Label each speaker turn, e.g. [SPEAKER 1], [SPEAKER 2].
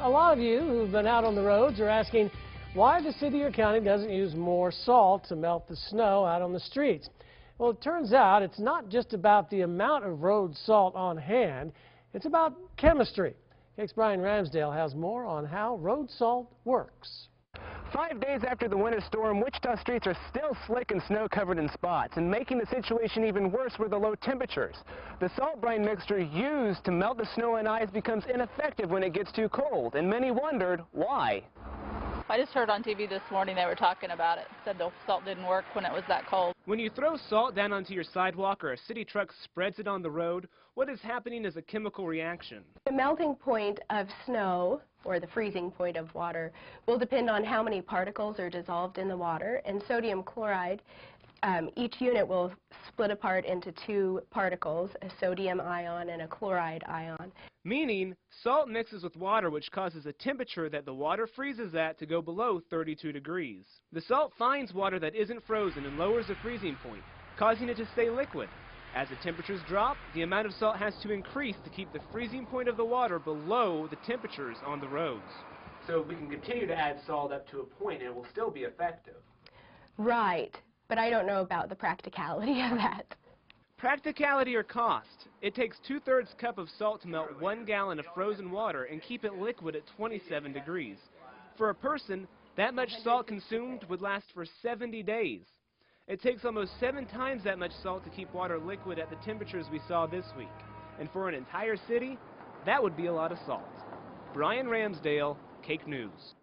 [SPEAKER 1] a lot of you who've been out on the roads are asking why the city or county doesn't use more salt to melt the snow out on the streets. Well, it turns out it's not just about the amount of road salt on hand, it's about chemistry. Bryan Ramsdale has more on how road salt works.
[SPEAKER 2] 5 days after the winter storm, Wichita streets are still slick and snow-covered in spots, and making the situation even worse were the low temperatures. The salt brine mixture used to melt the snow and ice becomes ineffective when it gets too cold, and many wondered why.
[SPEAKER 3] I just heard on TV this morning they were talking about it. Said the salt didn't work when it was that cold.
[SPEAKER 2] When you throw salt down onto your sidewalk or a city truck spreads it on the road, what is happening is a chemical reaction.
[SPEAKER 4] The melting point of snow, or the freezing point of water, will depend on how many particles are dissolved in the water, and sodium chloride, each unit will split apart into two particles, a sodium ion and a chloride ion.
[SPEAKER 2] Meaning, salt mixes with water, which causes a temperature that the water freezes at to go below 32 degrees. The salt finds water that isn't frozen and lowers the freezing point, causing it to stay liquid. As the temperatures drop, the amount of salt has to increase to keep the freezing point of the water below the temperatures on the roads. So we can continue to add salt up to a point and it will still be effective.
[SPEAKER 4] Right, but I don't know about the practicality of that.
[SPEAKER 2] Practicality or cost? It takes 2/3 cup of salt to melt 1 gallon of frozen water and keep it liquid at 27 degrees. For a person, that much salt consumed would last for 70 days. It takes almost 7 times that much salt to keep water liquid at the temperatures we saw this week. And for an entire city, that would be a lot of salt. Bryan Ramsdale, Cake News.